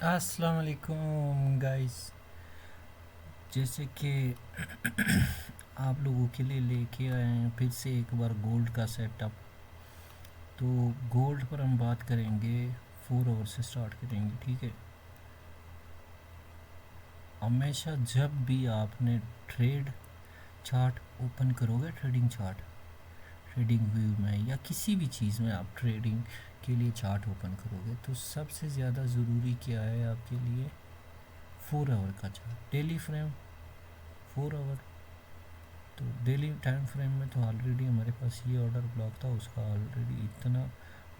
अस्सलाम वालेकुम गाइस। जैसे कि आप लोगों के लिए लेके आए हैं फिर से एक बार गोल्ड का सेटअप। तो गोल्ड पर हम बात करेंगे, 4 आवर से स्टार्ट करेंगे, ठीक है। हमेशा जब भी आपने ट्रेड चार्ट ओपन करोगे, ट्रेडिंग चार्ट, ट्रेडिंग व्यू में या किसी भी चीज़ में आप ट्रेडिंग के लिए चार्ट ओपन करोगे तो सबसे ज़्यादा ज़रूरी क्या है आपके लिए? 4 आवर का चार्ट, डेली फ्रेम 4 आवर। तो डेली टाइम फ्रेम में तो ऑलरेडी हमारे पास ये ऑर्डर ब्लॉक था, उसका ऑलरेडी इतना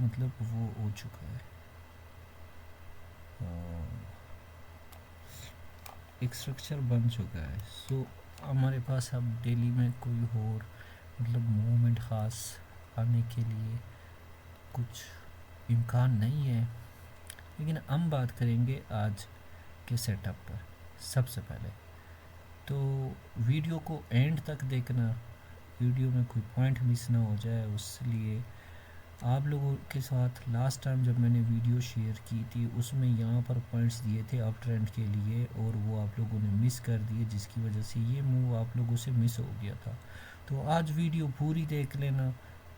मतलब वो हो चुका है, एक स्ट्रक्चर बन चुका है। सो हमारे पास अब डेली में कोई और मतलब मूवमेंट ख़ास आने के लिए कुछ इम्कान नहीं है। लेकिन हम बात करेंगे आज के सेटअप पर। सबसे पहले तो वीडियो को एंड तक देखना, वीडियो में कोई पॉइंट मिस ना हो जाए, उसलिए आप लोगों के साथ लास्ट टाइम जब मैंने वीडियो शेयर की थी उसमें यहाँ पर पॉइंट्स दिए थे अप ट्रेंड के लिए, और वो आप लोगों ने मिस कर दिए, जिसकी वजह से ये मूव आप लोगों से मिस हो गया था। तो आज वीडियो पूरी देख लेना,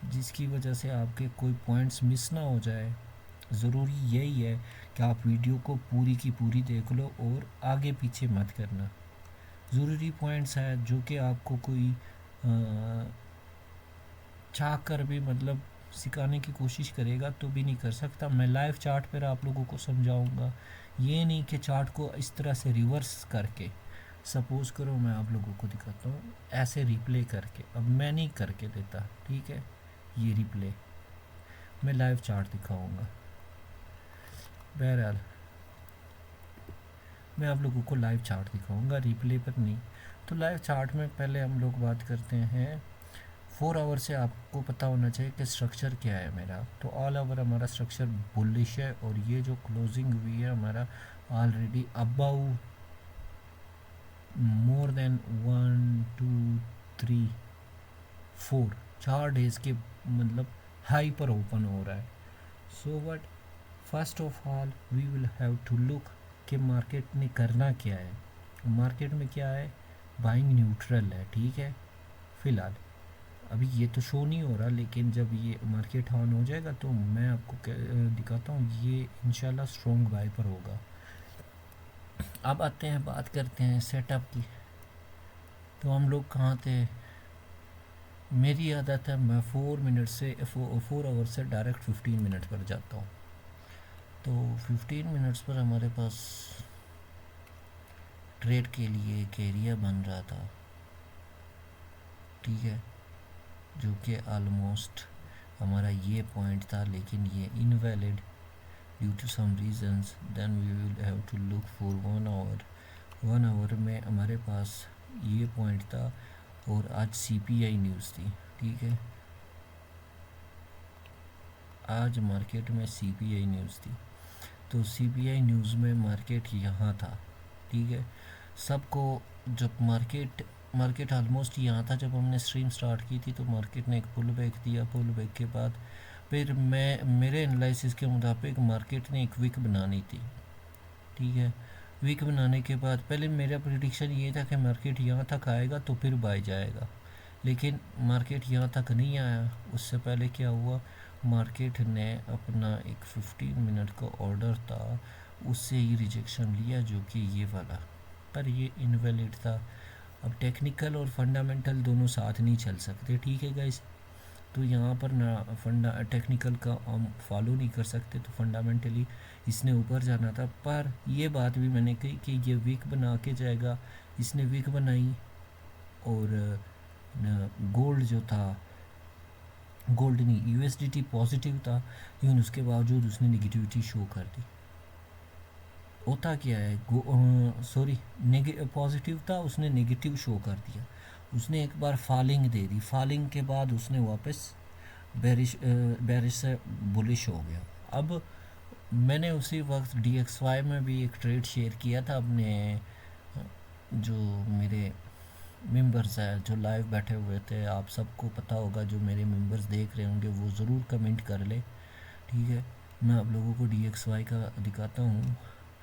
जिसकी वजह से आपके कोई पॉइंट्स मिस ना हो जाए। ज़रूरी यही है कि आप वीडियो को पूरी की पूरी देख लो और आगे पीछे मत करना। ज़रूरी पॉइंट्स हैं जो कि आपको कोई चाह कर भी मतलब सिखाने की कोशिश करेगा तो भी नहीं कर सकता। मैं लाइव चार्ट पर आप लोगों को समझाऊंगा, ये नहीं कि चार्ट को इस तरह से रिवर्स करके। सपोज़ करो मैं आप लोगों को दिखाता हूँ ऐसे रिप्ले करके, अब मैं नहीं करके देता, ठीक है। ये रिप्ले मैं लाइव चार्ट दिखाऊंगा। बहरहाल मैं आप लोगों को लाइव चार्ट दिखाऊंगा, रिप्ले पर नहीं। तो लाइव चार्ट में पहले हम लोग बात करते हैं 4 आवर से। आपको पता होना चाहिए कि स्ट्रक्चर क्या है मेरा। तो ऑल ओवर हमारा स्ट्रक्चर बुलिश है, और ये जो क्लोजिंग हुई है हमारा already about more than 1 2 3 4 4 days के मतलब हाई पर ओपन हो रहा है। So what first of all we will have to look कि मार्केट ने करना क्या है। मार्केट में क्या है? बाइंग न्यूट्रल है, ठीक है। फ़िलहाल अभी ये तो शो नहीं हो रहा, लेकिन जब ये मार्केट ऑन हो जाएगा तो मैं आपको दिखाता हूँ, ये इंशाल्लाह स्ट्रॉन्ग बाय पर होगा। अब आते हैं, बात करते हैं सेटअप की। तो हम लोग कहाँ थे? मेरी आदत है मैं 4 मिनट से 4 आवर से डायरेक्ट 15 मिनट पर जाता हूँ। तो 15 मिनट्स पर हमारे पास ट्रेड के लिए एक एरिया बन रहा था, ठीक है, जो कि ऑलमोस्ट हमारा ये पॉइंट था, लेकिन ये invalid due to some reasons. Then we will have to look for 1 hour. 1 hour में हमारे पास ये पॉइंट था, और आज सीपीआई न्यूज़ थी, ठीक है। आज मार्केट में सीपीआई न्यूज़ थी। तो सीपीआई न्यूज़ में मार्केट यहाँ था, ठीक है। सबको जब मार्केट ऑलमोस्ट यहाँ था जब हमने स्ट्रीम स्टार्ट की थी, तो मार्केट ने एक पुल बैक दिया। पुल बैक के बाद फिर मेरे एनालिसिस के मुताबिक मार्केट ने एक विक बनानी थी, ठीक है। विक बनाने के बाद पहले मेरा प्रिडिक्शन ये था कि मार्केट यहाँ तक आएगा तो फिर बाय जाएगा, लेकिन मार्केट यहाँ तक नहीं आया। उससे पहले क्या हुआ, मार्केट ने अपना एक 15 मिनट का ऑर्डर था उससे ही रिजेक्शन लिया, जो कि ये वाला, पर ये इनवैलिड था। अब टेक्निकल और फंडामेंटल दोनों साथ नहीं चल सकते, ठीक है गाइस। तो यहाँ पर ना टेक्निकल का हम फॉलो नहीं कर सकते, तो फंडामेंटली इसने ऊपर जाना था। पर ये बात भी मैंने कही कि ये वीक बना के जाएगा। इसने वीक बनाई, और गोल्ड जो था, गोल्ड नहीं, यूएसडीटी पॉजिटिव था, लेकिन उसके बावजूद उसने निगेटिविटी शो कर दी। होता क्या है, सॉरी, पॉजिटिव था, उसने नेगेटिव शो कर दिया। उसने एक बार फॉलिंग दे दी, फॉलिंग के बाद उसने वापस बैरिश से बुलिश हो गया। अब मैंने उसी वक्त DXY में भी एक ट्रेड शेयर किया था अपने, जो मेरे मेंबर्स हैं जो लाइव बैठे हुए थे, आप सबको पता होगा, जो मेरे मेंबर्स देख रहे होंगे वो ज़रूर कमेंट कर ले, ठीक है। मैं आप लोगों को DXY का दिखाता हूँ।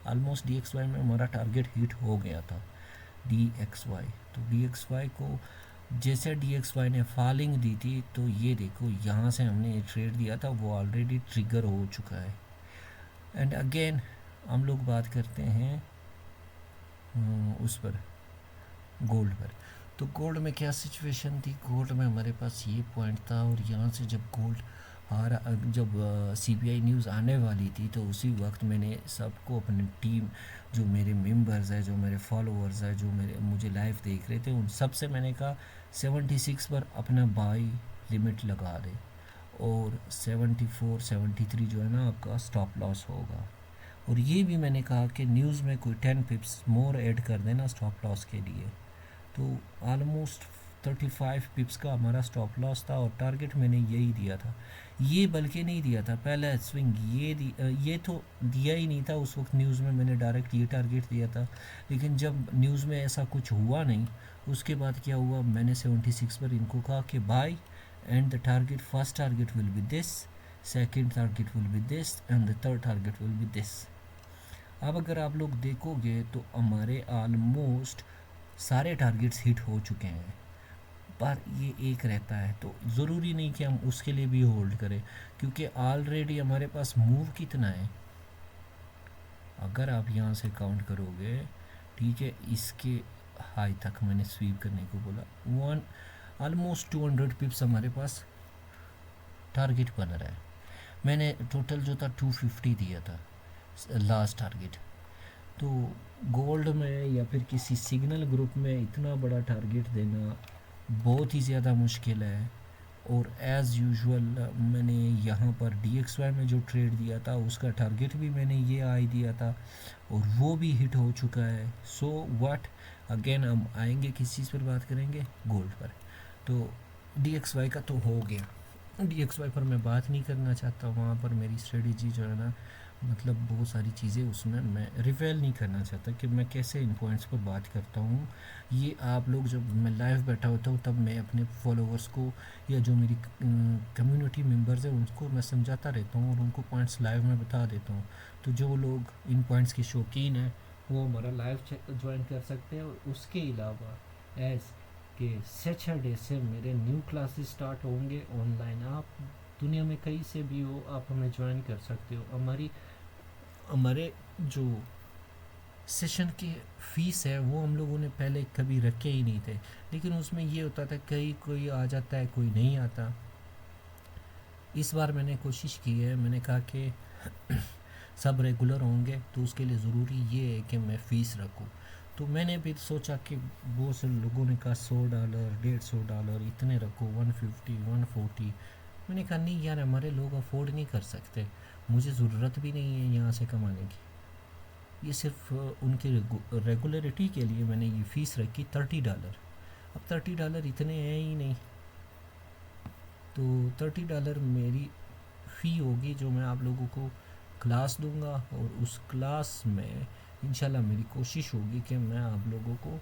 ऑलमोस्ट DXY में हमारा टारगेट हिट हो गया था। DXY, तो DXY को जैसे DXY ने फॉलिंग दी थी, तो ये देखो यहाँ से हमने ट्रेड दिया था वो ऑलरेडी ट्रिगर हो चुका है। एंड अगेन हम लोग बात करते हैं उस पर, गोल्ड पर। तो गोल्ड में क्या सिचुएशन थी, गोल्ड में हमारे पास ये पॉइंट था, और यहाँ से जब गोल्ड जब CPI न्यूज़ आने वाली थी, तो उसी वक्त मैंने सबको, अपनी टीम, जो मेरे मेंबर्स है, जो मेरे फॉलोअर्स है, जो मेरे मुझे लाइव देख रहे थे, उन सब से मैंने कहा 76 पर अपना बाई लिमिट लगा दे, और 74 73 जो है ना आपका स्टॉप लॉस होगा। और ये भी मैंने कहा कि न्यूज़ में कोई 10 पिप्स मोर ऐड कर देना स्टॉप लॉस के लिए। तो ऑलमोस्ट 35 पिप्स का हमारा स्टॉप लॉस था, और टारगेट मैंने यही दिया था। ये बल्कि नहीं दिया था पहला स्विंग, ये तो दिया ही नहीं था उस वक्त न्यूज़ में, मैंने डायरेक्ट ये टारगेट दिया था। लेकिन जब न्यूज़ में ऐसा कुछ हुआ नहीं, उसके बाद क्या हुआ, मैंने 76 पर इनको कहा कि buy, and the target, first target will be this, second target will be this, and the third target will be this. अब अगर आप लोग देखोगे तो हमारे ऑलमोस्ट सारे टारगेट्स हिट हो चुके हैं, पर ये एक रहता है, तो ज़रूरी नहीं कि हम उसके लिए भी होल्ड करें, क्योंकि ऑलरेडी हमारे पास मूव कितना है, अगर आप यहाँ से काउंट करोगे, ठीक है, इसके हाई तक मैंने स्वीप करने को बोला, वन ऑलमोस्ट 200 पिप्स हमारे पास टारगेट बन रहा है। मैंने टोटल जो था 250 दिया था लास्ट टारगेट। तो गोल्ड में या फिर किसी सिग्नल ग्रुप में इतना बड़ा टारगेट देना बहुत ही ज़्यादा मुश्किल है। और एज़ यूजुअल मैंने यहाँ पर DXY में जो ट्रेड दिया था उसका टारगेट भी मैंने ये आई दिया था, और वो भी हिट हो चुका है। सो व्हाट, अगेन हम आएंगे किस चीज़ पर बात करेंगे, गोल्ड पर। तो DXY का तो हो गया, DXY पर मैं बात नहीं करना चाहता, वहाँ पर मेरी स्ट्रेटजी जो है ना, मतलब बहुत सारी चीज़ें उसमें मैं रिवेल नहीं करना चाहता कि मैं कैसे इन पॉइंट्स पर बात करता हूँ। ये आप लोग, जब मैं लाइव बैठा होता हूँ तब मैं अपने फॉलोअर्स को, या जो मेरी कम्युनिटी मेंबर्स हैं उनको मैं समझाता रहता हूँ, और उनको पॉइंट्स लाइव में बता देता हूँ। तो जो लोग इन पॉइंट्स के शौकीन हैं वो हमारा लाइव ज्वाइन कर सकते हैं। और उसके अलावा एज़ कि सैटरडे से मेरे न्यू क्लासेस स्टार्ट होंगे ऑनलाइन, आप दुनिया में कहीं से भी हो आप हमें ज्वाइन कर सकते हो। हमारे जो सेशन की फ़ीस है वो हम लोगों ने पहले कभी रखे ही नहीं थे, लेकिन उसमें ये होता था कहीं कोई आ जाता है कोई नहीं आता। इस बार मैंने कोशिश की है, मैंने कहा कि सब रेगुलर होंगे, तो उसके लिए ज़रूरी ये है कि मैं फ़ीस रखूं। तो मैंने भी सोचा कि बहुत से लोगों ने कहा $100 $150 इतने रखो, 150 140। मैंने कहा नहीं यार, हमारे लोग अफोर्ड नहीं कर सकते, मुझे ज़रूरत भी नहीं है यहाँ से कमाने की। ये सिर्फ उनके रेगुलरिटी के लिए मैंने ये फ़ीस रखी $30। अब $30 इतने हैं ही नहीं, तो $30 मेरी फ़ी होगी जो मैं आप लोगों को क्लास दूंगा, और उस क्लास में इंशाल्लाह मेरी कोशिश होगी कि मैं आप लोगों को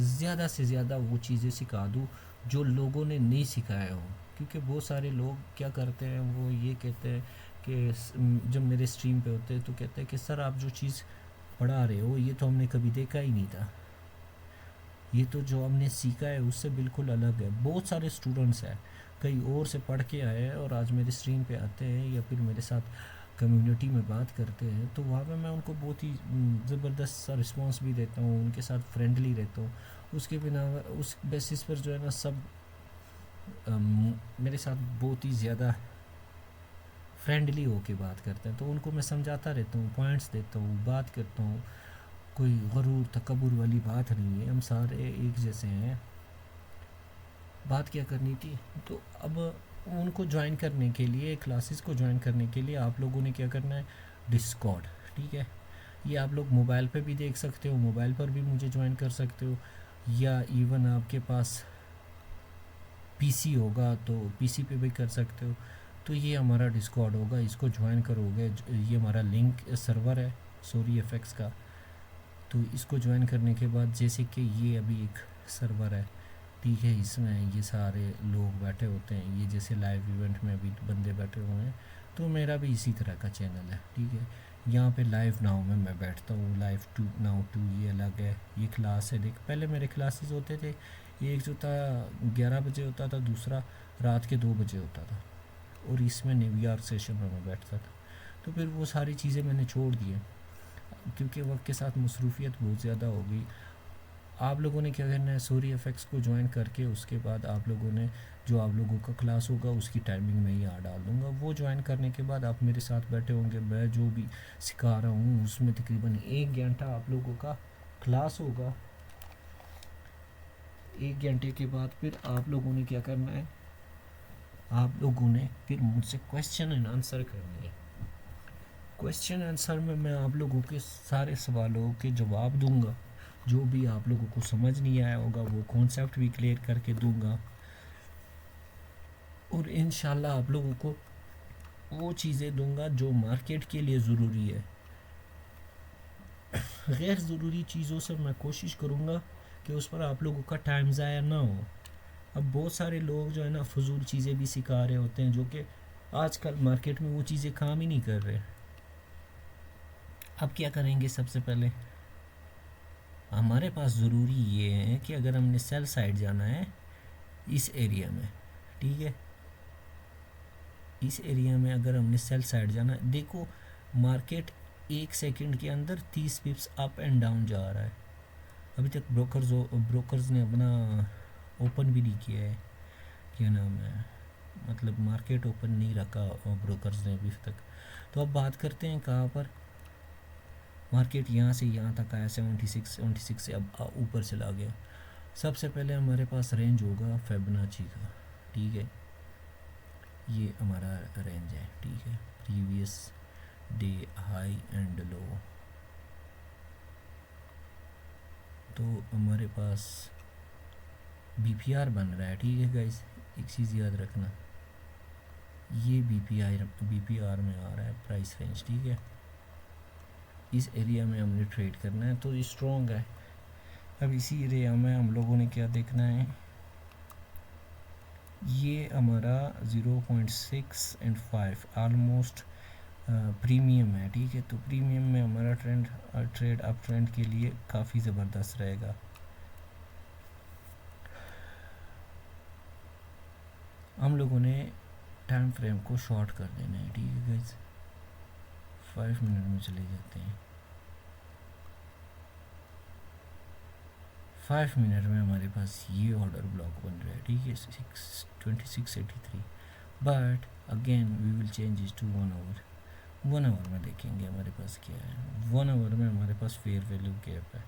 ज़्यादा से ज़्यादा वो चीज़ें सिखा दूँ जो लोगों ने नहीं सिखाया हो। क्योंकि बहुत सारे लोग क्या करते हैं, वो ये कहते हैं कि जब मेरे स्ट्रीम पे होते हैं तो कहते हैं कि सर आप जो चीज़ पढ़ा रहे हो ये तो हमने कभी देखा ही नहीं था, ये तो जो हमने सीखा है उससे बिल्कुल अलग है। बहुत सारे स्टूडेंट्स हैं कहीं और से पढ़ के आए हैं और आज मेरे स्ट्रीम पे आते हैं या फिर मेरे साथ कम्युनिटी में बात करते हैं, तो वहाँ पे मैं उनको बहुत ही ज़बरदस्त सा रिस्पॉन्स भी देता हूँ, उनके साथ फ्रेंडली रहता हूँ। उसके बिना उस बेसिस पर जो है ना सब मेरे साथ बहुत ही ज़्यादा फ्रेंडली होके बात करते हैं, तो उनको मैं समझाता रहता हूँ, पॉइंट्स देता हूँ, बात करता हूँ। कोई गरूर तकब्बुर वाली बात नहीं है, हम सारे एक जैसे हैं। बात क्या करनी थी, तो अब उनको ज्वाइन करने के लिए, क्लासेस को ज्वाइन करने के लिए आप लोगों ने क्या करना है, डिस्कॉर्ड, ठीक है। ये आप लोग मोबाइल पे भी देख सकते हो, मोबाइल पर भी मुझे ज्वाइन कर सकते हो, या इवन आपके पास पीसी होगा तो पीसी पे भी कर सकते हो। तो ये हमारा डिस्कॉर्ड होगा, इसको ज्वाइन करोगे, ये हमारा लिंक सर्वर है सॉरी एफएक्स का। तो इसको ज्वाइन करने के बाद जैसे कि ये अभी एक सर्वर है, ठीक है, इसमें ये सारे लोग बैठे होते हैं, ये जैसे लाइव इवेंट में अभी बंदे बैठे हुए हैं, तो मेरा भी इसी तरह का चैनल है, ठीक है। यहाँ पे लाइव नाउ में मैं बैठता हूँ, लाइव टू नाउ टू ये अलग है, ये क्लास है। देख पहले मेरे क्लासेस होते थे, एक जो था 11 बजे होता था, दूसरा रात के 2 बजे होता था, और इसमें न्यूयॉर्क सेशन में मैं बैठता था। तो फिर वो सारी चीज़ें मैंने छोड़ दी हैं, क्योंकि वक्त के साथ मसरूफियत बहुत ज़्यादा हो गई। आप लोगों ने क्या करना है, सूर्य एफेक्ट्स को ज्वाइन करके उसके बाद आप लोगों ने जो आप लोगों का क्लास होगा उसकी टाइमिंग में ही यहाँ डाल दूँगा। वो ज्वाइन करने के बाद आप मेरे साथ बैठे होंगे, मैं जो भी सिखा रहा हूँ उसमें तकरीबन 1 घंटा आप लोगों का क्लास होगा। 1 घंटे के बाद फिर आप लोगों ने क्या करना है, आप लोगों ने फिर मुझसे क्वेश्चन एंड आंसर करनी है। क्वेश्चन आंसर में मैं आप लोगों के सारे सवालों के जवाब दूंगा, जो भी आप लोगों को समझ नहीं आया होगा वो कॉन्सेप्ट भी क्लियर करके दूंगा, और इंशाल्लाह आप लोगों को वो चीज़ें दूंगा जो मार्केट के लिए ज़रूरी है। गैर ज़रूरी चीज़ों से मैं कोशिश करूँगा कि उस पर आप लोगों का टाइम ज़ाया ना हो। अब बहुत सारे लोग जो है ना फजूल चीज़ें भी सिखा रहे होते हैं, जो कि आजकल मार्केट में वो चीज़ें काम ही नहीं कर रहे। अब क्या करेंगे, सबसे पहले हमारे पास ज़रूरी ये है कि अगर हमने सेल साइड जाना है इस एरिया में, ठीक है, इस एरिया में अगर हमने सेल साइड जाना है, देखो मार्केट 1 सेकंड के अंदर 30 पिप्स अप एंड डाउन जा रहा है। अभी तक ब्रोकर्स ने अपना ओपन भी नहीं किया है, क्या नाम है, मतलब मार्केट ओपन नहीं रखा ब्रोकर्स ने अभी तक। तो अब बात करते हैं कहाँ पर मार्केट यहाँ से यहाँ तक आया, 76 से अब ऊपर चला गया। सबसे पहले हमारे पास रेंज होगा फिबोनाची का, ठीक है, ये हमारा रेंज है, ठीक है, previous day high and low. तो हमारे पास बीपीआर बन रहा है, ठीक है गाइस, एक चीज़ याद रखना, ये बीपीआर में आ रहा है प्राइस रेंज, ठीक है, इस एरिया में हमने ट्रेड करना है, तो ये स्ट्रॉन्ग है। अब इसी एरिया में हम लोगों ने क्या देखना है, ये हमारा 0.6 एंड 5 आलमोस्ट प्रीमियम है, ठीक है, तो प्रीमियम में हमारा ट्रेड अप ट्रेंड के लिए काफ़ी ज़बरदस्त रहेगा। हम लोगों ने टाइम फ्रेम को शॉर्ट कर देना है, ठीक है गाइस, 5 मिनट में चले जाते हैं। 5 मिनट में हमारे पास ये ऑर्डर ब्लॉक बन रहा है, ठीक है, 2683, but again we will change is to 1 hour. 1 hour में देखेंगे हमारे पास क्या है। 1 आवर में हमारे पास फेयर वैल्यू गैप है,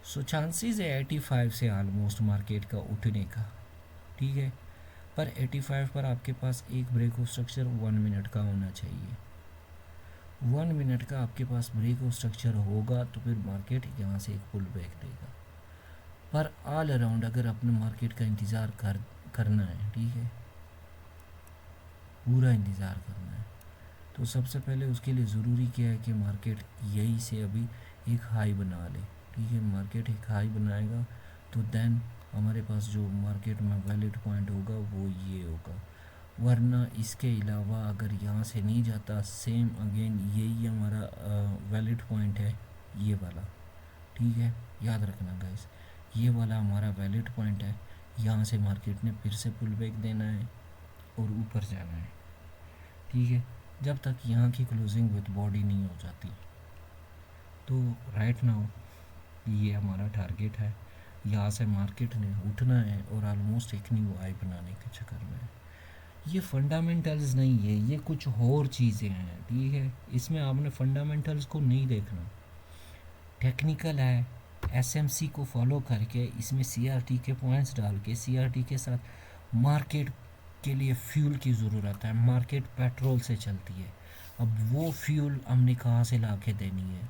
सो चांसेस है 85 से आलमोस्ट मार्केट का उठने का, ठीक है, पर 85 पर आपके पास एक ब्रेक ऑफ स्ट्रक्चर 1 मिनट का होना चाहिए। 1 मिनट का आपके पास ब्रेक ऑफ स्ट्रक्चर होगा तो फिर मार्केट यहाँ से एक पुल बैक देगा। पर ऑल अराउंड अगर अपने मार्केट का इंतज़ार करना है, ठीक है, पूरा इंतज़ार करना है, तो सबसे पहले उसके लिए ज़रूरी क्या है कि मार्केट यहीं से अभी एक हाई बना ले, ठीक है, मार्केट एक हाई बनाएगा तो देन हमारे पास जो मार्केट में वैलिड पॉइंट होगा वो ये होगा, वरना इसके अलावा अगर यहाँ से नहीं जाता, सेम अगेन यही हमारा वैलिड पॉइंट है ये वाला, ठीक है, याद रखना गाइस, ये वाला हमारा वैलिड पॉइंट है। यहाँ से मार्केट ने फिर से पुल बैक देना है और ऊपर जाना है, ठीक है, जब तक यहाँ की क्लोजिंग विद बॉडी नहीं हो जाती। तो राइट नाउ ये हमारा टारगेट है, यहाँ से मार्केट ने उठना है और ऑलमोस्ट एक न्यू हाई बनाने के चक्कर में है। ये फंडामेंटल्स नहीं है, ये कुछ और चीज़ें हैं, ठीक है, इसमें आपने फंडामेंटल्स को नहीं देखना, टेक्निकल है, एसएमसी को फॉलो करके इसमें सीआरटी के पॉइंट्स डाल के सीआरटी के साथ मार्केट के लिए फ्यूल की ज़रूरत है, मार्केट पेट्रोल से चलती है, अब वो फ्यूल हमने कहाँ से ला के देनी है।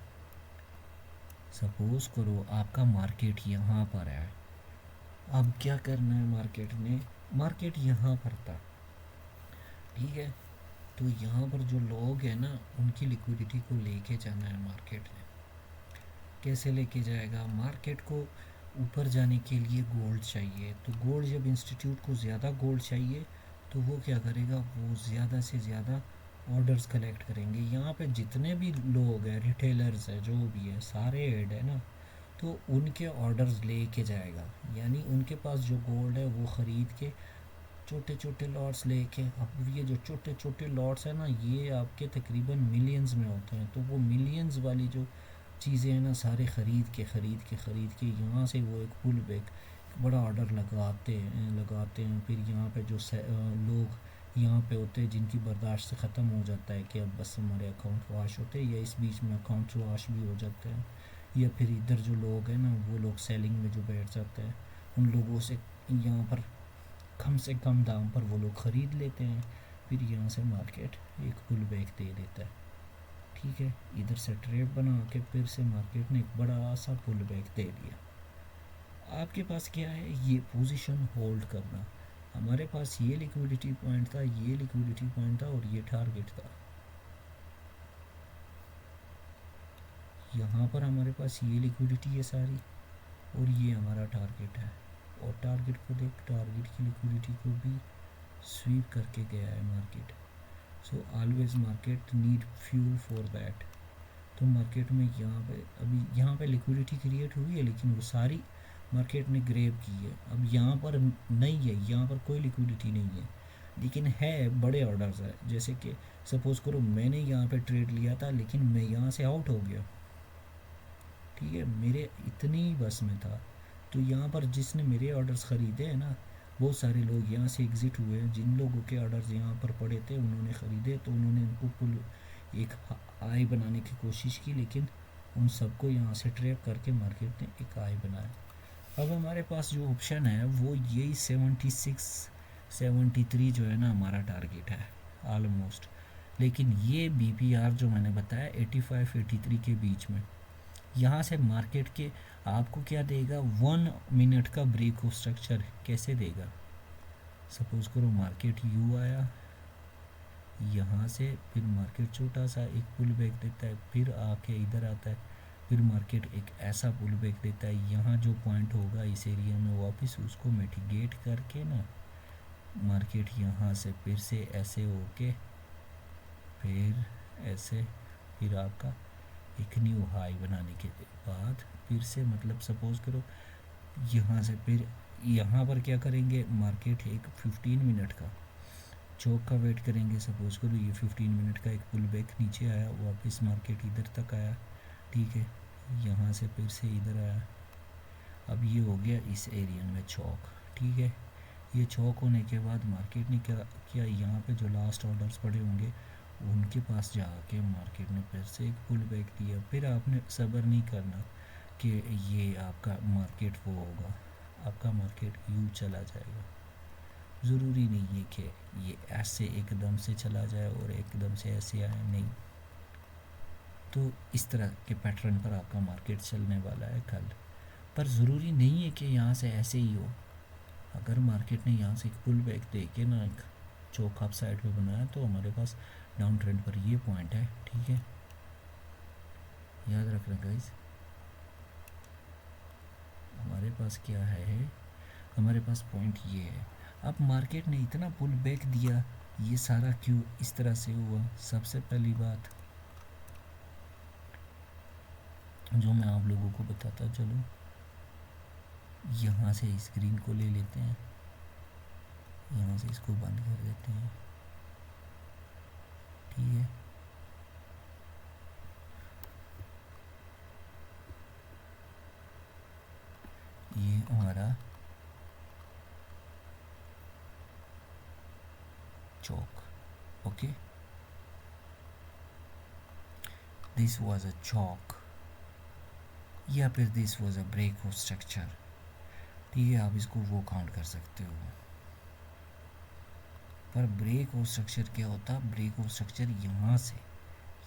सपोज़ करो आपका मार्केट यहाँ पर है, अब क्या करना है मार्केट ने, मार्केट यहाँ पर था, ठीक है, तो यहाँ पर जो लोग हैं ना उनकी लिक्विडिटी को लेके जाना है मार्केट ने। कैसे लेके जाएगा, मार्केट को ऊपर जाने के लिए गोल्ड चाहिए, तो गोल्ड जब इंस्टीट्यूट को ज़्यादा गोल्ड चाहिए तो वो क्या करेगा, वो ज़्यादा से ज़्यादा ऑर्डर्स कलेक्ट करेंगे। यहाँ पे जितने भी लोग हैं, रिटेलर्स हैं, जो भी है, सारे ऐड है ना, तो उनके ऑर्डर्स लेके जाएगा। यानी उनके पास जो गोल्ड है वो ख़रीद के छोटे छोटे लॉट्स लेके, अब ये जो छोटे छोटे लॉट्स हैं ना, ये आपके तकरीबन मिलियंस में होते हैं। तो वो मिलियंस वाली जो चीज़ें हैं ना, सारे ख़रीद के यहाँ से वो एक पुल बैक बड़ा ऑर्डर लगाते हैं। फिर यहाँ पे जो लोग यहाँ पे होते हैं जिनकी बर्दाश्त से ख़त्म हो जाता है कि अब बस हमारे अकाउंट वाश होते हैं, या इस बीच में अकाउंट वाश भी हो जाते हैं, या फिर इधर जो लोग हैं ना, वो लोग सेलिंग में जो बैठ जाते हैं, उन लोगों से यहाँ पर कम से कम दाम पर वो लोग ख़रीद लेते हैं। फिर यहाँ से मार्केट एक पुल बैक दे देता है। ठीक है, इधर से ट्रेड बना के फिर से मार्केट ने एक बड़ा सा पुल बैक दे दिया। आपके पास क्या है, ये पोजीशन होल्ड करना। हमारे पास ये लिक्विडिटी पॉइंट था, ये लिक्विडिटी पॉइंट था, और ये टारगेट था। यहाँ पर हमारे पास ये लिक्विडिटी है सारी, और ये हमारा टारगेट है। और टारगेट को देख, टारगेट की लिक्विडिटी को भी स्वीप करके गया है market. So always market need fuel for that. तो मार्केट में यहाँ पे अभी यहाँ पे लिक्विडिटी क्रिएट हुई है, लेकिन वो सारी मार्केट ने ग्रेब की है। अब यहाँ पर नहीं है, यहाँ पर कोई लिक्विडिटी नहीं है, लेकिन है बड़े ऑर्डर्स है। जैसे कि सपोज़ करो मैंने यहाँ पे ट्रेड लिया था, लेकिन मैं यहाँ से आउट हो गया। ठीक है, मेरे इतनी ही बस में था। तो यहाँ पर जिसने मेरे ऑर्डर्स ख़रीदे हैं ना, बहुत सारे लोग यहाँ से एग्ज़िट हुए हैं। जिन लोगों के ऑर्डर्स यहाँ पर पड़े थे उन्होंने ख़रीदे, तो उन्होंने उनको पुल एक आई बनाने की कोशिश की, लेकिन उन सबको यहाँ से ट्रैप करके मार्केट ने एक आई बनाया। अब हमारे पास जो ऑप्शन है वो यही 76-73 जो है ना हमारा टारगेट है आलमोस्ट। लेकिन ये BPR जो मैंने बताया 85-83 के बीच में, यहाँ से मार्केट के आपको क्या देगा, 1 मिनट का ब्रेक ऑफ स्ट्रक्चर कैसे देगा। सपोज़ करो मार्केट यू आया यहाँ से, फिर मार्केट छोटा सा एक पुल बैक देता है, फिर आके इधर आता है, फिर मार्केट एक ऐसा पुल बैक देता है। यहाँ जो पॉइंट होगा इस एरिया में वापस उसको मिटिगेट करके ना, मार्केट यहाँ से फिर से ऐसे होके, फिर ऐसे, फिर आपका एक न्यू हाई बनाने के बाद फिर से, मतलब सपोज़ करो यहाँ से, फिर यहाँ पर क्या करेंगे, मार्केट एक 15 मिनट का चौक का वेट करेंगे। सपोज़ करो ये 15 मिनट का एक पुल बैक नीचे आया, वापस मार्केट इधर तक आया। ठीक है, यहाँ से फिर से इधर आया। अब ये हो गया इस एरिया में चौक। ठीक है, ये चौक होने के बाद मार्केट ने क्या किया, यहाँ पे जो लास्ट ऑर्डर्स पड़े होंगे उनके पास जाके मार्केट ने फिर से एक पुल बैक दिया। फिर आपने सब्र नहीं करना कि ये आपका मार्केट वो होगा, आपका मार्केट यूँ चला जाएगा। ज़रूरी नहीं है कि ये ऐसे एकदम से चला जाए और एकदम से ऐसे आए, नहीं। तो इस तरह के पैटर्न पर आपका मार्केट चलने वाला है कल। पर ज़रूरी नहीं है कि यहाँ से ऐसे ही हो। अगर मार्केट ने यहाँ से एक पुल बैक दे के ना एक चौक अप साइड पे बनाया, तो हमारे पास डाउन ट्रेंड पर ये पॉइंट है। ठीक है, याद रखना गाइस। हमारे पास क्या है, हमारे पास पॉइंट ये है। अब मार्केट ने इतना पुल बैक दिया, ये सारा क्यों इस तरह से हुआ। सबसे पहली बात जो मैं आप लोगों को बताता चलूँ, यहाँ से स्क्रीन को ले लेते हैं, यहाँ से इसको बंद कर देते हैं। ठीक है, ये हमारा choch, okay, this was a choch, या फिर this was a break of structure. ठीक है, आप इसको वो काउंट कर सकते हो। पर ब्रेक ऑफ स्ट्रक्चर क्या होता, ब्रेक ऑफ स्ट्रक्चर यहाँ से,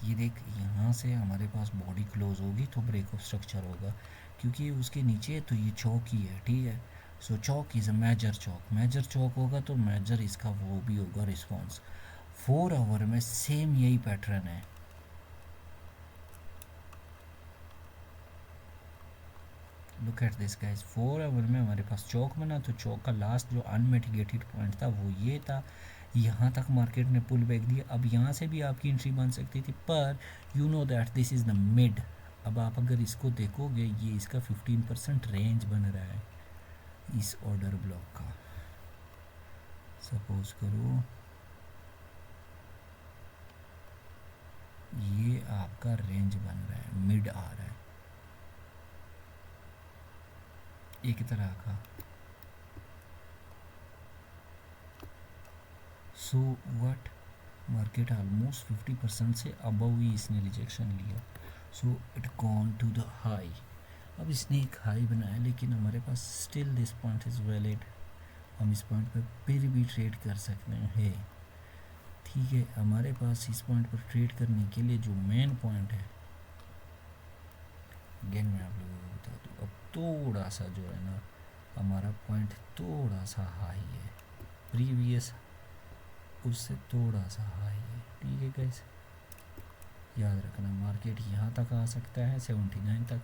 ये देख यहाँ से हमारे पास बॉडी क्लोज होगी तो ब्रेक ऑफ स्ट्रक्चर होगा, क्योंकि उसके नीचे तो ये चौक ही है। ठीक है, सो चौक इज़ अ मेजर चौक, मेजर चौक होगा तो मेजर इसका वो भी होगा रिस्पॉन्स। 4 आवर में सेम यही पैटर्न है। Look at this guys, 4 hour में हमारे पास चौक बना, तो चौक का लास्ट जो अनमिटिगेटेड पॉइंट था वो ये था। यहाँ तक मार्केट ने पुल बैक दिया, अब यहाँ से भी आपकी एंट्री बन सकती थी, पर you know that this is the mid. अब आप अगर इसको देखोगे, ये इसका 15% रेंज बन रहा है इस ऑर्डर ब्लॉक का। सपोज करो ये आपका रेंज बन रहा है, मिड आ रहा है एक तरह का। सो व्हाट, मार्केट ऑलमोस्ट 50% से अबव ही इसने रिजेक्शन लिया। So it gone to the high. अब इसने एक हाई बनाया, लेकिन हमारे पास still this point is valid, हम इस पॉइंट पर फिर भी ट्रेड कर सकते हैं। ठीक है, हमारे पास इस पॉइंट पर ट्रेड करने के लिए जो मेन पॉइंट है, अगेन मैं आप लोगों को बता दूँ, अब थोड़ा सा जो है ना हमारा पॉइंट थोड़ा सा हाई है, प्रीवियस उससे थोड़ा सा हाई है। ठीक है गाइस, याद रखना मार्केट यहाँ तक आ सकता है 79 तक,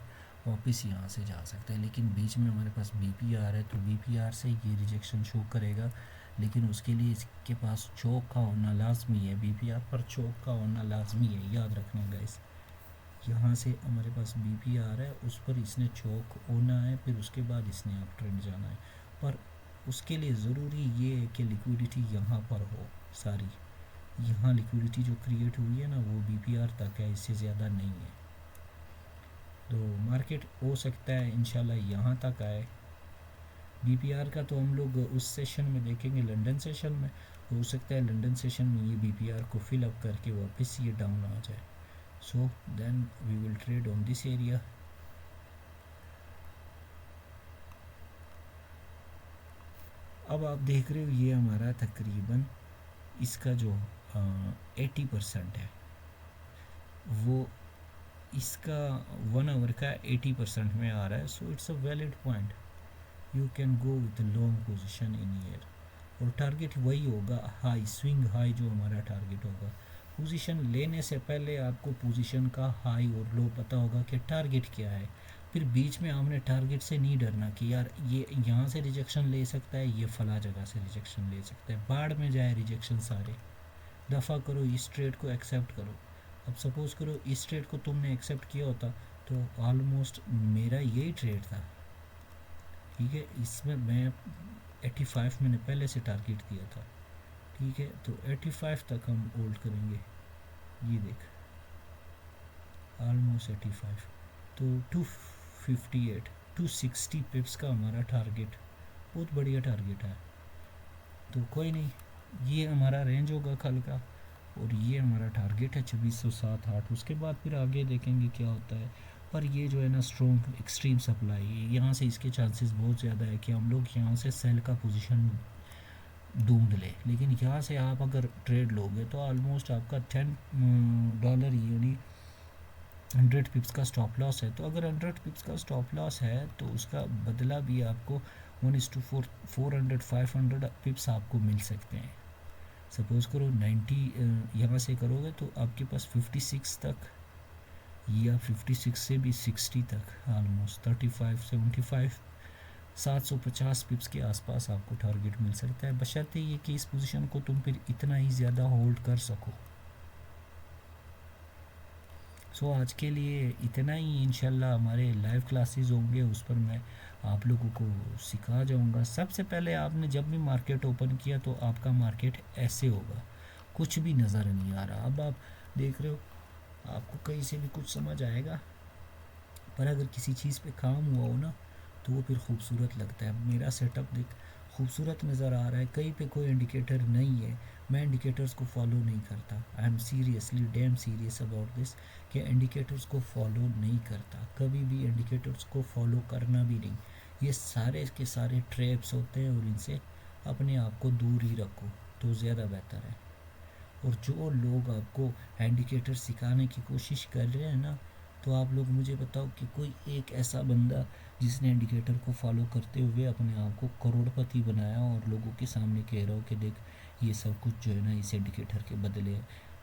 वापस यहाँ से जा सकता है, लेकिन बीच में हमारे पास बीपीआर है, तो बीपीआर से ये रिजेक्शन शो करेगा, लेकिन उसके लिए इसके पास चौक का होना लाजमी है, बीपीआर पर चौक का होना लाजमी है, याद रखना गाइस। यहाँ से हमारे पास बीपीआर है, उस पर इसने चौक होना है, फिर उसके बाद इसने अप ट्रेंड जाना है, पर उसके लिए ज़रूरी ये है कि लिक्विडिटी यहाँ पर हो सारी। यहाँ लिक्विडिटी जो क्रिएट हुई है ना वो बीपीआर तक है, इससे ज़्यादा नहीं है। तो मार्केट हो सकता है इंशाल्लाह यहाँ तक आए। बीपीआर का तो हम लोग उस सेशन में देखेंगे, लंदन सेशन में। हो सकता है लंदन सेशन में ये बीपीआर को फिल अप करके वापस ये डाउन आ जाए। So then we will trade on this area. अब आप देख रहे हो ये हमारा तकरीबन इसका जो 80% है, वो इसका 1 आवर का 80% में आ रहा है। So it's a valid point, you can go with long position in year, और टारगेट वही होगा हाई, स्विंग हाई जो हमारा टारगेट होगा। पोजीशन लेने से पहले आपको पोजीशन का हाई और लो पता होगा कि टारगेट क्या है, फिर बीच में आपने टारगेट से नहीं डरना कि यार ये यहाँ से रिजेक्शन ले सकता है, ये फला जगह से रिजेक्शन ले सकता है, बाढ़ में जाए रिजेक्शन सारे। दफ़ा करो इस ट्रेड को एक्सेप्ट करो। अब सपोज़ करो इस ट्रेड को तुमने एक्सेप्ट किया होता तो ऑलमोस्ट मेरा यही ट्रेड था। ठीक है, इसमें मैं 85 मैंने पहले से टारगेट दिया था। ठीक है, तो 85 तक हम होल्ड करेंगे। ये देख ऑलमोस्ट 85, तो 258 260 पिप्स का हमारा टारगेट, बहुत बढ़िया टारगेट है। तो कोई नहीं, ये हमारा रेंज होगा कल का, और ये हमारा टारगेट है 2607-8। उसके बाद फिर आगे देखेंगे क्या होता है। पर ये जो है ना स्ट्रॉन्ग एक्सट्रीम सप्लाई, यहाँ से इसके चांसेस बहुत ज़्यादा है कि हम लोग यहाँ से सेल का पोजीशन ढूंढ ले, लेकिन यहाँ से आप अगर ट्रेड लोगे तो ऑलमोस्ट आपका $10 यानी 100 पिप्स का स्टॉप लॉस है। तो अगर 100 पिप्स का स्टॉप लॉस है तो उसका बदला भी आपको 1:4 400 500 पिप्स आपको मिल सकते हैं। सपोज़ करो 90 यहाँ से करोगे तो आपके पास 56 तक, या 56 से भी 60 तक, ऑलमोस्ट 35 75 750 पिप्स के आसपास आपको टारगेट मिल सकता है, बशर्ते ये कि इस पोजीशन को तुम फिर इतना ही ज़्यादा होल्ड कर सको। सो आज के लिए इतना ही, इंशाल्लाह हमारे लाइव क्लासेस होंगे, उस पर मैं आप लोगों को सिखा जाऊंगा। सबसे पहले आपने जब भी मार्केट ओपन किया तो आपका मार्केट ऐसे होगा, कुछ भी नज़र नहीं आ रहा। अब आप देख रहे हो, आपको कहीं से भी कुछ समझ आएगा, पर अगर किसी चीज़ पे काम हुआ हो ना तो वो फिर खूबसूरत लगता है। मेरा सेटअप देख, खूबसूरत नज़र आ रहा है, कहीं पे कोई इंडिकेटर नहीं है, मैं इंडिकेटर्स को फॉलो नहीं करता। I am seriously dam serious about this, कि इंडिकेटर्स को फॉलो नहीं करता, कभी भी इंडिकेटर्स को फॉलो करना भी नहीं। ये सारे के सारे ट्रैप्स होते हैं, और इनसे अपने आप को दूर ही रखो तो ज़्यादा बेहतर है। और जो लोग आपको इंडिकेटर सिखाने की कोशिश कर रहे हैं ना, तो आप लोग मुझे बताओ कि कोई एक ऐसा बंदा जिसने इंडिकेटर को फॉलो करते हुए अपने आप को करोड़पति बनाया और लोगों के सामने कह रहा हो कि देख ये सब कुछ जो है ना इस इंडिकेटर के बदले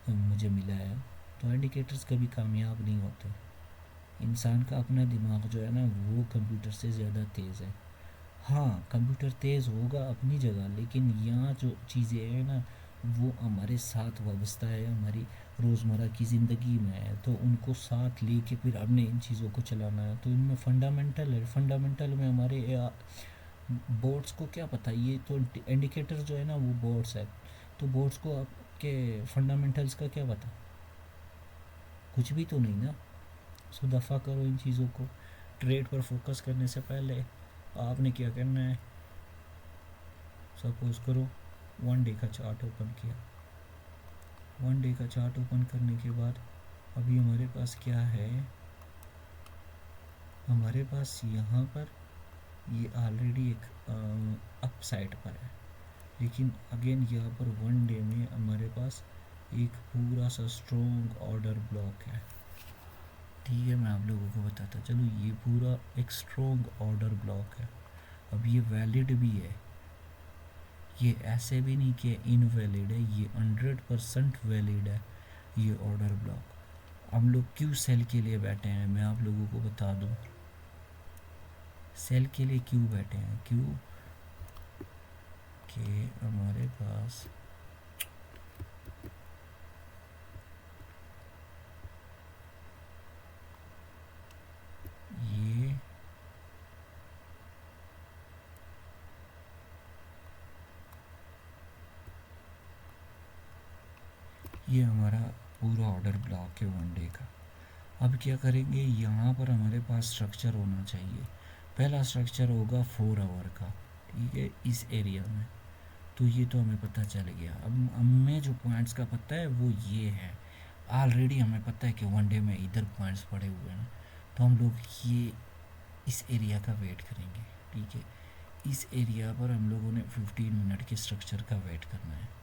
मुझे मिला है। तो इंडिकेटर्स कभी कामयाब नहीं होते। इंसान का अपना दिमाग जो है ना वो कंप्यूटर से ज़्यादा तेज़ है। हाँ, कंप्यूटर तेज़ होगा अपनी जगह, लेकिन यहाँ जो चीज़ें हैं ना वो हमारे साथ वाबस्ता है, हमारी रोज़मर्रा की ज़िंदगी में है, तो उनको साथ लेके फिर हमने इन चीज़ों को चलाना है। तो इनमें फंडामेंटल है, फंडामेंटल में हमारे बोर्ड्स को क्या पता, ये तो इंडिकेटर जो है ना वो बोर्ड्स है, तो बोर्ड्स को आपके फंडामेंटल्स का क्या पता, कुछ भी तो नहीं ना। सो दफ़ा करो इन चीज़ों को। ट्रेड पर फोकस करने से पहले आपने क्या करना है, सपोज करो 1 डे का चार्ट ओपन किया, 1 डे का चार्ट ओपन करने के बाद अभी हमारे पास क्या है, हमारे पास यहाँ पर ये ऑलरेडी एक अप साइड पर है, लेकिन अगेन यहाँ पर 1 डे में हमारे पास एक पूरा सा स्ट्रॉन्ग ऑर्डर ब्लॉक है। ठीक है, मैं आप लोगों को बताता चलो, ये पूरा एक स्ट्रॉन्ग ऑर्डर ब्लॉक है। अब ये वैलिड भी है, ये ऐसे भी नहीं कि इनवैलिड है, ये 100% वैलिड है ये ऑर्डर ब्लॉक। हम लोग क्यों सेल के लिए बैठे हैं, मैं आप लोगों को बता दूं, सेल के लिए क्यों बैठे हैं, क्यों कि हमारे पास ये हमारा पूरा ऑर्डर ब्लॉक है 1 डे का। अब क्या करेंगे, यहाँ पर हमारे पास स्ट्रक्चर होना चाहिए। पहला स्ट्रक्चर होगा 4 आवर का, ठीक है, इस एरिया में। तो ये तो हमें पता चल गया। अब हमें जो पॉइंट्स का पता है वो ये है, ऑलरेडी हमें पता है कि 1 डे में इधर पॉइंट्स पड़े हुए हैं, तो हम लोग ये इस एरिया का वेट करेंगे। ठीक है, इस एरिया पर हम लोगों ने 15 मिनट के स्ट्रक्चर का वेट करना है।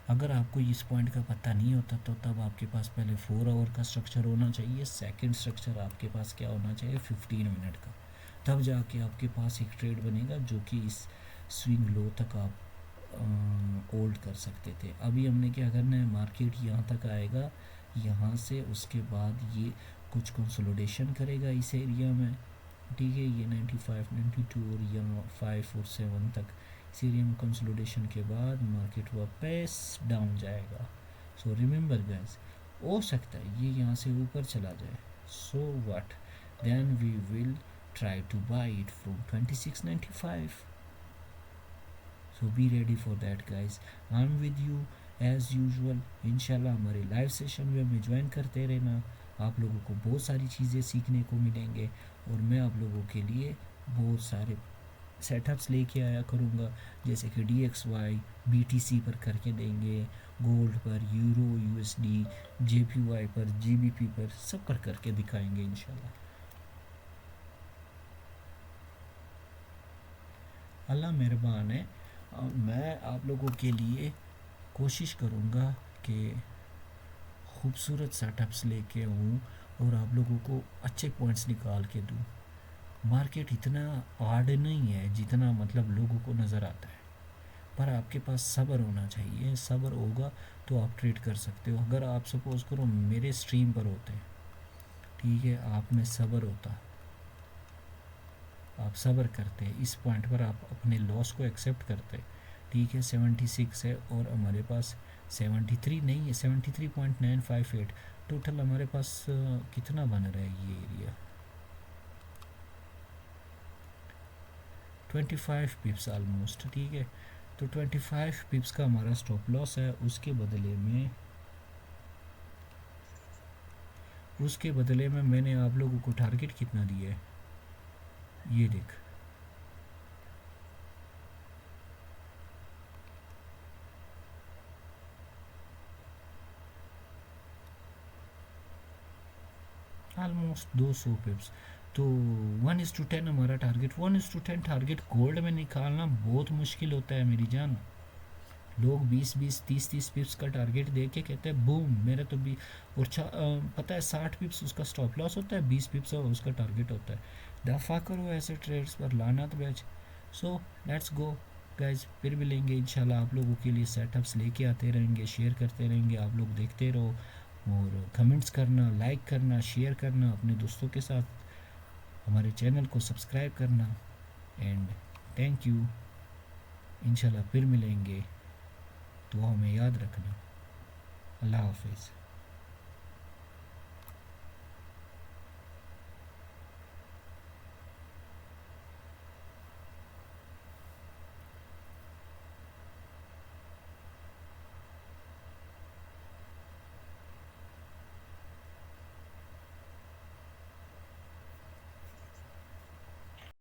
अगर आपको इस पॉइंट का पता नहीं होता तो तब आपके पास पहले 4 आवर का स्ट्रक्चर होना चाहिए, सेकंड स्ट्रक्चर आपके पास क्या होना चाहिए, 15 मिनट का। तब जाके आपके पास एक ट्रेड बनेगा जो कि इस स्विंग लो तक आप होल्ड कर सकते थे। अभी हमने क्या करना है, मार्केट यहाँ तक आएगा, यहाँ से उसके बाद ये कुछ कंसोलिडेशन करेगा इस एरिया में। ठीक है, ये 95 92 और यहाँ 5 और 7 तक इस एरिया में कंसोलिडेशन के बाद मार्केट वापस डाउन जाएगा। सो रिमेंबर गाइस, हो सकता है ये यहाँ से ऊपर चला जाए, so what, then we will try to buy it from 2695। So be ready for that guys, I am with you as usual. इंशाल्लाह हमारे लाइव सेशन में हमें ज्वाइन करते रहना, आप लोगों को बहुत सारी चीज़ें सीखने को मिलेंगे और मैं आप लोगों के लिए बहुत सारे सेटअप्स लेके आया करूँगा, जैसे कि DXY BTC पर करके देंगे, गोल्ड पर, यूरो USD, JPY पर, GBP पर, सब पर करके दिखाएंगे इंशाल्लाह। अल्लाह मेहरबान है। मैं आप लोगों के लिए कोशिश करूँगा कि खूबसूरत सेटअप्स लेके आऊँ और आप लोगों को अच्छे पॉइंट्स निकाल के दूँ। मार्केट इतना हार्ड नहीं है जितना मतलब लोगों को नज़र आता है, पर आपके पास सब्र होना चाहिए। सब्र होगा तो आप ट्रेड कर सकते हो। अगर आप सपोज़ करो मेरे स्ट्रीम पर होते, ठीक है, आप में सब्र होता, आप सब्र करते, इस पॉइंट पर आप अपने लॉस को एक्सेप्ट करते। ठीक है, 76 है और हमारे पास 73 नहीं है, 73.958 टोटल हमारे पास कितना बन रहा है ये एरिया, 25 पिप्स ऑलमोस्ट। ठीक है, तो 25 पिप्स का हमारा स्टॉप लॉस है। उसके बदले में मैंने आप लोगों को टारगेट कितना दिया है, ये देख, ऑलमोस्ट 200 पिप्स। तो 1:10 हमारा टारगेट, 1:10 टारगेट गोल्ड में निकालना बहुत मुश्किल होता है मेरी जान। लोग 20-20 30-30 पिप्स का टारगेट दे के कहते हैं बूम मेरा तो भी, और पता है 60 पिप्स उसका स्टॉप लॉस होता है, 20 पिप्स उसका टारगेट होता है। दफ़ा करो ऐसे ट्रेड्स पर, लानत batch. So let's go guys, फिर मिलेंगे इंशाल्लाह। आप लोगों के लिए सेटअप्स लेके आते रहेंगे, शेयर करते रहेंगे, आप लोग देखते रहो और कमेंट्स करना, लाइक करना, शेयर करना अपने दोस्तों के साथ, हमारे चैनल को सब्सक्राइब करना। एंड थैंक यू, इंशाल्लाह फिर मिलेंगे। तो हमें याद रखना। अल्लाह हाफिज़।